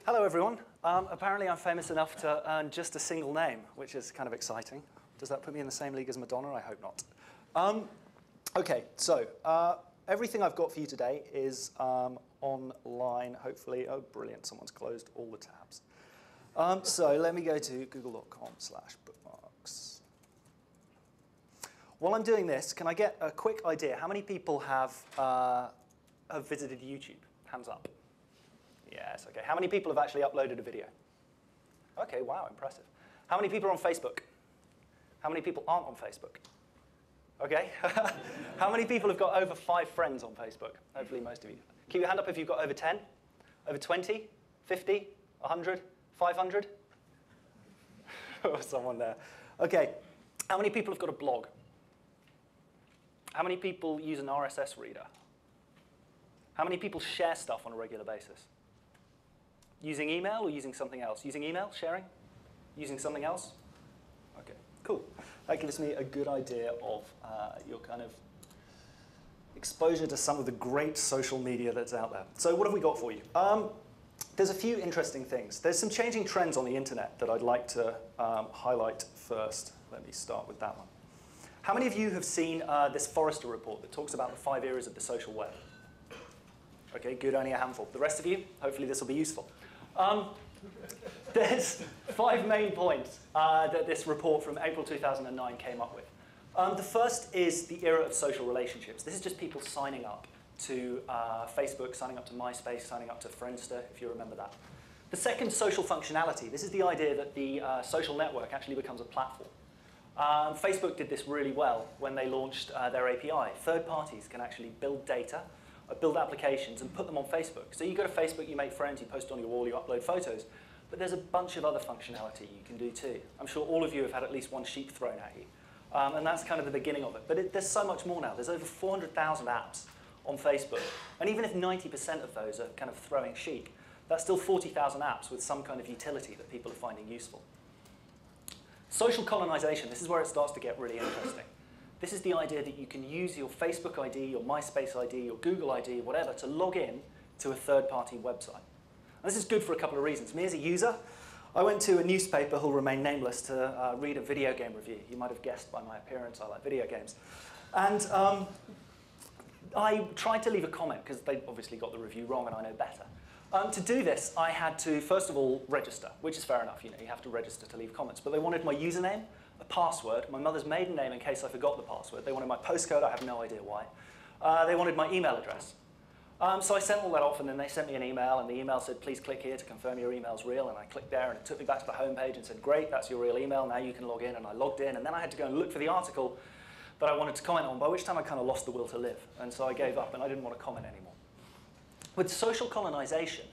Hello, everyone. Apparently, I'm famous enough to earn just a single name, which is kind of exciting. Does that put me in the same league as Madonna? I hope not. OK, so everything I've got for you today is online, hopefully. Oh, brilliant. Someone's closed all the tabs. So let me go to google.com/bookmarks. While I'm doing this, can I get a quick idea? How many people have visited YouTube? Hands up. Yes, OK. How many people have actually uploaded a video? OK, wow, impressive. How many people are on Facebook? How many people aren't on Facebook? OK. How many people have got over 5 friends on Facebook? Hopefully most of you. Keep your hand up if you've got over 10, over 20, 50, 100, 500? Someone there. OK. How many people have got a blog? How many people use an RSS reader? How many people share stuff on a regular basis? Using email or using something else? Using email, sharing? Using something else? OK, cool. That gives me a good idea of your kind of exposure to some of the great social media that's out there. So what have we got for you? There's a few interesting things. There's some changing trends on the internet that I'd like to highlight first. Let me start with that one. How many of you have seen this Forrester report that talks about the 5 eras of the social web? OK, good, only a handful. The rest of you, hopefully this will be useful. There's 5 main points that this report from April 2009 came up with. The first is the era of social relationships. This is just people signing up to Facebook, signing up to MySpace, signing up to Friendster, if you remember that. The second, social functionality. This is the idea that the social network actually becomes a platform. Facebook did this really well when they launched their API. Third parties can actually build data, build applications, and put them on Facebook. So you go to Facebook, you make friends, you post on your wall, you upload photos. But there's a bunch of other functionality you can do too. I'm sure all of you have had at least one sheep thrown at you. And that's kind of the beginning of it. But there's so much more now. There's over 400,000 apps on Facebook. And even if 90% of those are kind of throwing sheep, that's still 40,000 apps with some kind of utility that people are finding useful. Social colonization, this is where it starts to get really interesting. This is the idea that you can use your Facebook ID, your MySpace ID, your Google ID, whatever, to log in to a third-party website. And this is good for a couple of reasons. Me as a user, I went to a newspaper who'll remain nameless to read a video game review. You might have guessed by my appearance I like video games. And I tried to leave a comment, because they obviously got the review wrong and I know better. To do this, I had to, first of all, register, which is fair enough. You have to register to leave comments. But they wanted my username, a password, my mother's maiden name in case I forgot the password. They wanted my postcode. I have no idea why. They wanted my email address. So I sent all that off, and then they sent me an email. And the email said, please click here to confirm your email's real. And I clicked there, and it took me back to the home page and said, great, that's your real email. Now you can log in. And I logged in. And then I had to go and look for the article that I wanted to comment on, by which time I kind of lost the will to live. And so I gave up, and I didn't want to comment anymore. With social colonization,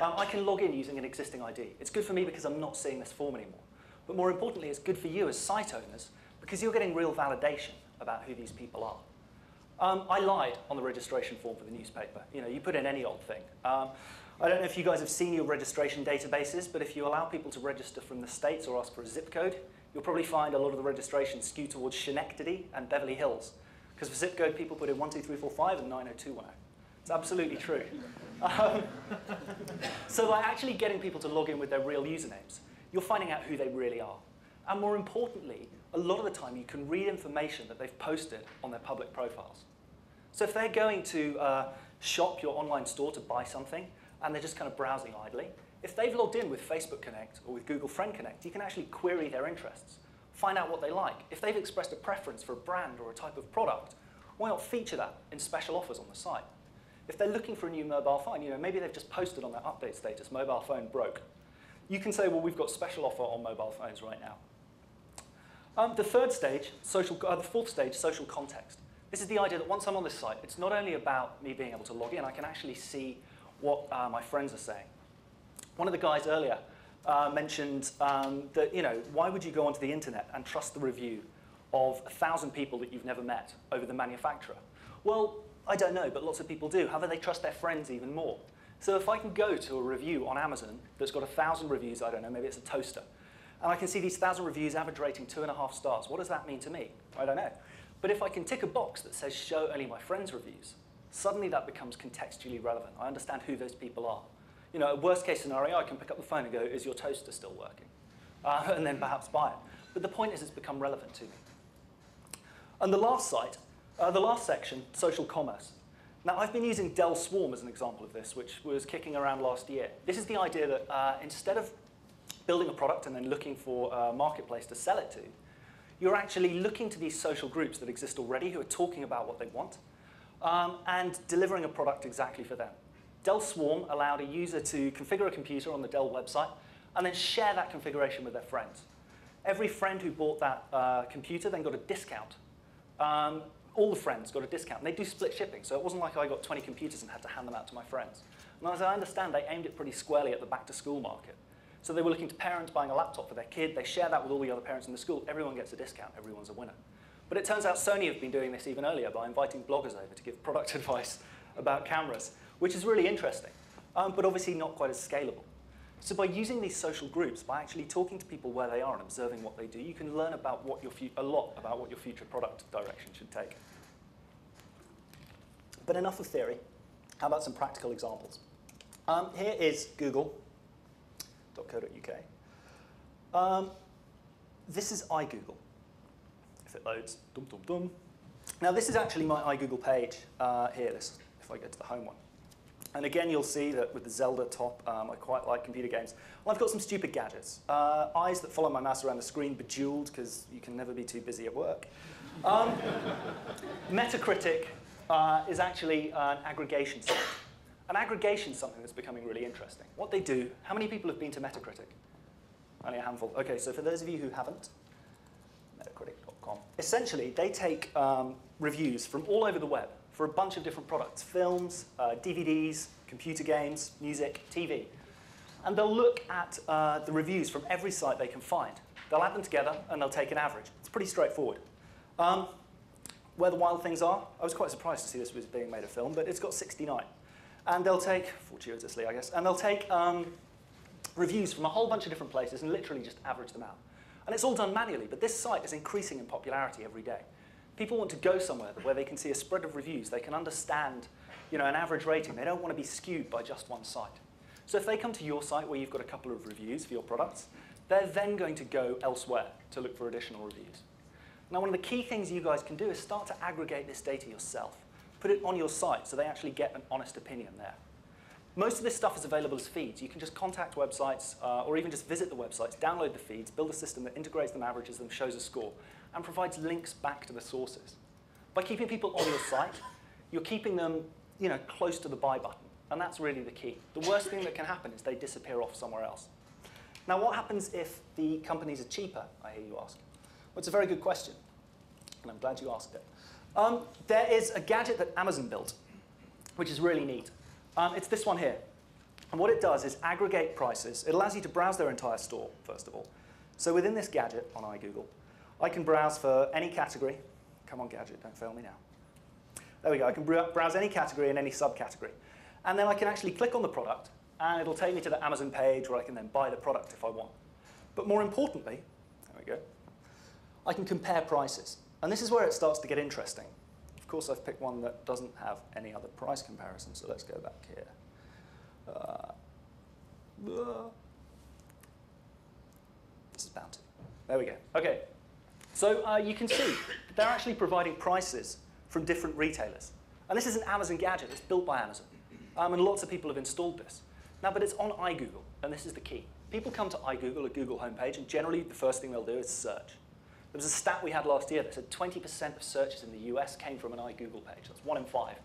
I can log in using an existing ID. It's good for me because I'm not seeing this form anymore. But more importantly, it's good for you as site owners because you're getting real validation about who these people are. I lied on the registration form for the newspaper. You put in any old thing. I don't know if you guys have seen your registration databases, but if you allow people to register from the States or ask for a zip code, you'll probably find a lot of the registrations skew towards Schenectady and Beverly Hills. Because for zip code, people put in 12345 and 90210. It's absolutely true. So by actually getting people to log in with their real usernames, you're finding out who they really are. And more importantly, a lot of the time you can read information that they've posted on their public profiles. So if they're going to shop your online store to buy something, and they're just kind of browsing idly, if they've logged in with Facebook Connect or with Google Friend Connect, you can actually query their interests, find out what they like. If they've expressed a preference for a brand or a type of product, why not feature that in special offers on the site? If they're looking for a new mobile phone, maybe they've just posted on their update status, mobile phone broke. You can say, well, we've got special offer on mobile phones right now. The fourth stage, social context. This is the idea that once I'm on this site, it's not only about me being able to log in, I can actually see what my friends are saying. One of the guys earlier mentioned that, why would you go onto the internet and trust the review of 1,000 people that you've never met over the manufacturer? Well, I don't know, but lots of people do. However, they trust their friends even more. So if I can go to a review on Amazon that's got 1,000 reviews, I don't know, maybe it's a toaster, and I can see these 1,000 reviews average rating 2.5 stars, what does that mean to me? I don't know. But if I can tick a box that says show only my friends' reviews, suddenly that becomes contextually relevant. I understand who those people are. You know, worst case scenario, I can pick up the phone and go, is your toaster still working? And then perhaps buy it. But the point is it's become relevant to me. And the last site, the last section, social commerce. Now, I've been using Dell Swarm as an example of this, which was kicking around last year. This is the idea that instead of building a product and then looking for a marketplace to sell it to, you're actually looking to these social groups that exist already who are talking about what they want and delivering a product exactly for them. Dell Swarm allowed a user to configure a computer on the Dell website and then share that configuration with their friends. Every friend who bought that computer then got a discount. All the friends got a discount. And they do split shipping, so it wasn't like I got 20 computers and had to hand them out to my friends. And as I understand, they aimed it pretty squarely at the back-to-school market. So they were looking to parents buying a laptop for their kid. They share that with all the other parents in the school. Everyone gets a discount. Everyone's a winner. But it turns out Sony have been doing this even earlier by inviting bloggers over to give product advice about cameras, which is really interesting, but obviously not quite as scalable. So by using these social groups, by actually talking to people where they are and observing what they do, you can learn about a lot about what your future product direction should take. But enough of theory. How about some practical examples? Here is google.co.uk. This is iGoogle. If it loads, dum dum dum. Now this is actually my iGoogle page here. If I go to the home one. And again, you'll see that with the Zelda top, I quite like computer games. Well, I've got some stupid gadgets. Eyes that follow my mouse around the screen, bejeweled, because you can never be too busy at work. Metacritic is actually an aggregation site. An aggregation is something that's becoming really interesting. What they do, how many people have been to Metacritic? Only a handful. OK, so for those of you who haven't, metacritic.com. Essentially, they take reviews from all over the web for a bunch of different products, films, DVDs, computer games, music, TV. And they'll look at the reviews from every site they can find. They'll add them together, and they'll take an average. It's pretty straightforward. Where the wild things are, I was quite surprised to see this was being made a film, but it's got 69. And they'll take, fortuitously, I guess, and they'll take reviews from a whole bunch of different places and literally just average them out. And it's all done manually, but this site is increasing in popularity every day. People want to go somewhere where they can see a spread of reviews. They can understand, an average rating. They don't want to be skewed by just one site. So if they come to your site where you've got a couple of reviews for your products, they're then going to go elsewhere to look for additional reviews. Now, one of the key things you guys can do is start to aggregate this data yourself. Put it on your site so they actually get an honest opinion there. Most of this stuff is available as feeds. You can just contact websites or even just visit the websites, download the feeds, build a system that integrates them, averages them, shows a score, and provides links back to the sources. By keeping people on your site, you're keeping them close to the buy button, and that's really the key. The worst thing that can happen is they disappear off somewhere else. Now, what happens if the companies are cheaper, I hear you ask? Well, it's a very good question, and I'm glad you asked it. There is a gadget that Amazon built, which is really neat. It's this one here. And what it does is aggregate prices. It allows you to browse their entire store, first of all. So within this gadget on iGoogle, I can browse for any category. Come on, gadget, don't fail me now. There we go. I can browse any category and any subcategory. And then I can actually click on the product, and it'll take me to the Amazon page where I can then buy the product if I want. But more importantly, there we go, I can compare prices. And this is where it starts to get interesting. Of course, I've picked one that doesn't have any other price comparison, so let's go back here. This is bound to. There we go. OK. So you can see they're actually providing prices from different retailers. And this is an Amazon gadget that's built by Amazon. And lots of people have installed this. Now, but it's on iGoogle, and this is the key. People come to iGoogle, a Google homepage, and generally the first thing they'll do is search. There was a stat we had last year that said 20% of searches in the US came from an iGoogle page. That's 1 in 5.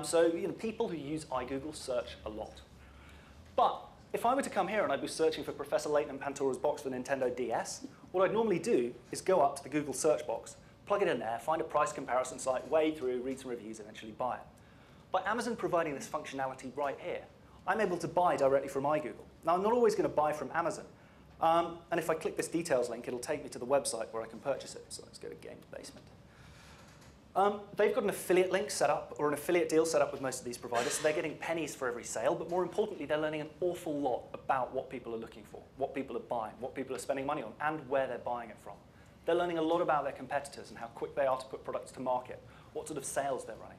So people who use iGoogle search a lot. But if I were to come here and I'd be searching for Professor Layton and Pantora's box for Nintendo DS, what I'd normally do is go up to the Google search box, plug it in there, find a price comparison site, wade through, read some reviews, eventually buy it. By Amazon providing this functionality right here, I'm able to buy directly from iGoogle. Now, I'm not always going to buy from Amazon. And if I click this details link, it'll take me to the website where I can purchase it. So let's go to Games Basement. They've got an affiliate link set up, or an affiliate deal set up with most of these providers, so they're getting pennies for every sale. But more importantly, they're learning an awful lot about what people are looking for, what people are buying, what people are spending money on, and where they're buying it from. They're learning a lot about their competitors and how quick they are to put products to market, what sort of sales they're running.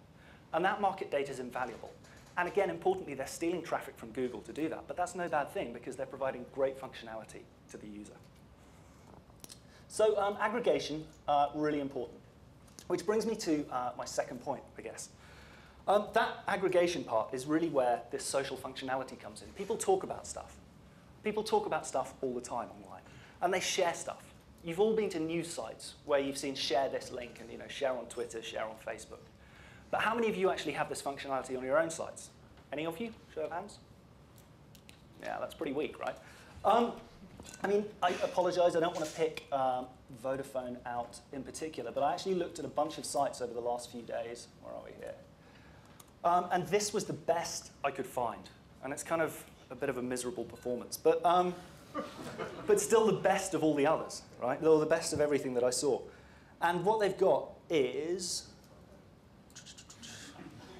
And that market data is invaluable. And again, importantly, they're stealing traffic from Google to do that. But that's no bad thing because they're providing great functionality to the user. So aggregation, really important. Which brings me to my second point, I guess. That aggregation part is really where this social functionality comes in. People talk about stuff. People talk about stuff all the time online. And they share stuff. You've all been to news sites where you've seen share this link and share on Twitter, share on Facebook. But how many of you actually have this functionality on your own sites? Any of you? Show of hands? Yeah, that's pretty weak, right? I mean, I apologize. I don't want to pick Vodafone out in particular, but I actually looked at a bunch of sites over the last few days. Where are we here? And this was the best I could find. And it's kind of a bit of a miserable performance. But still the best of all the others, right? Or the best of everything that I saw. And what they've got is...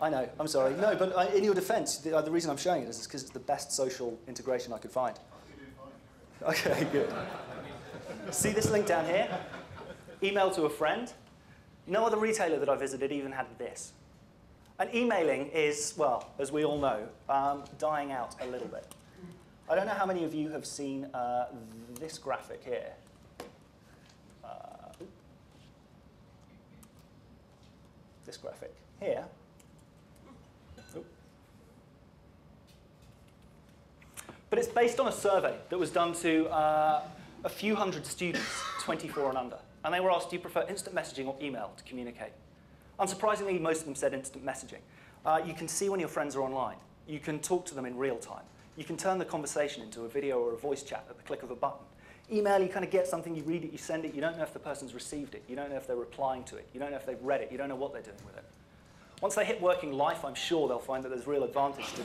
I know, I'm sorry. No, but in your defense, the reason I'm showing it is because it's the best social integration I could find. OK, good. See this link down here? Email to a friend. No other retailer that I visited even had this. And emailing is, well, as we all know, dying out a little bit. I don't know how many of you have seen this graphic here. This graphic here. But it's based on a survey that was done to a few hundred students, 24 and under. And they were asked, do you prefer instant messaging or email to communicate? Unsurprisingly, most of them said instant messaging. You can see when your friends are online. You can talk to them in real time. You can turn the conversation into a video or a voice chat at the click of a button. Email, you kind of get something, you read it, you send it. You don't know if the person's received it. You don't know if they're replying to it. You don't know if they've read it. You don't know what they're doing with it. Once they hit working life, I'm sure they'll find that there's real advantage to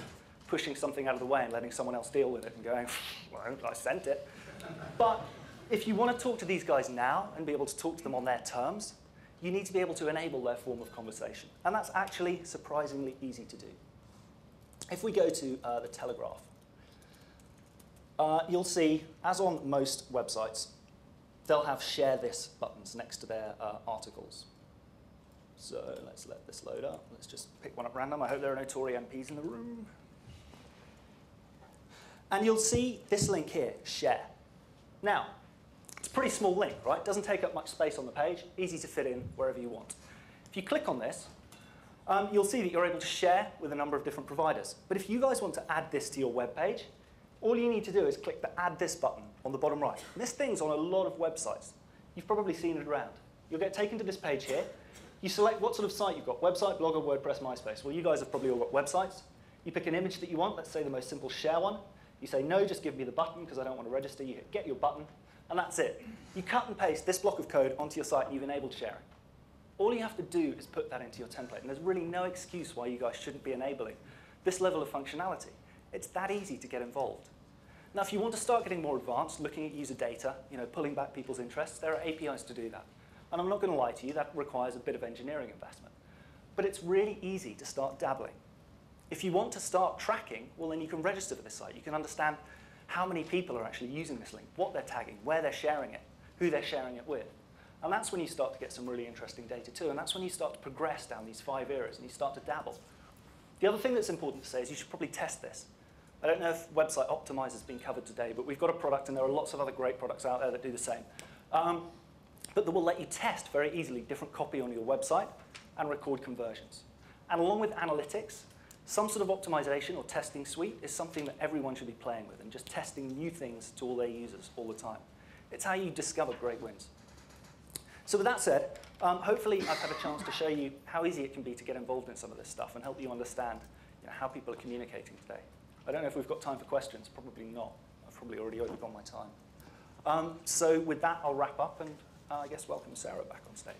pushing something out of the way and letting someone else deal with it and going, well, I sent it. But if you want to talk to these guys now and be able to talk to them on their terms, you need to be able to enable their form of conversation. And that's actually surprisingly easy to do. If we go to the Telegraph, you'll see, as on most websites, they'll have share this buttons next to their articles. So let's let this load up. Let's just pick one at random. I hope there are no Tory MPs in the room. And you'll see this link here, share. Now, it's a pretty small link, right? It doesn't take up much space on the page. Easy to fit in wherever you want. If you click on this, you'll see that you're able to share with a number of different providers. But if you guys want to add this to your web page, all you need to do is click the Add This button on the bottom right. And this thing's on a lot of websites. You've probably seen it around. You'll get taken to this page here. You select what sort of site you've got, website, Blogger, WordPress, MySpace. Well, you guys have probably all got websites. You pick an image that you want, let's say the most simple share one. You say, no, just give me the button because I don't want to register. You hit get your button, and that's it. You cut and paste this block of code onto your site, and you've enabled sharing. All you have to do is put that into your template, and there's really no excuse why you guys shouldn't be enabling this level of functionality. It's that easy to get involved. Now, if you want to start getting more advanced, looking at user data, pulling back people's interests, there are APIs to do that. And I'm not going to lie to you, that requires a bit of engineering investment. But it's really easy to start dabbling. If you want to start tracking, well, then you can register for this site. You can understand how many people are actually using this link, what they're tagging, where they're sharing it, who they're sharing it with. And that's when you start to get some really interesting data too. And that's when you start to progress down these 5 areas and you start to dabble. The other thing that's important to say is you should probably test this. I don't know if Website Optimizer has been covered today, but we've got a product, and there are lots of other great products out there that do the same. But that will let you test very easily different copy on your website and record conversions. And along with analytics, some sort of optimization or testing suite is something that everyone should be playing with and just testing new things to all their users all the time. It's how you discover great wins. So with that said, hopefully I've had a chance to show you how easy it can be to get involved in some of this stuff and help you understand how people are communicating today. I don't know if we've got time for questions. Probably not. I've probably already overgone my time. So with that, I'll wrap up and I guess welcome Sarah back on stage.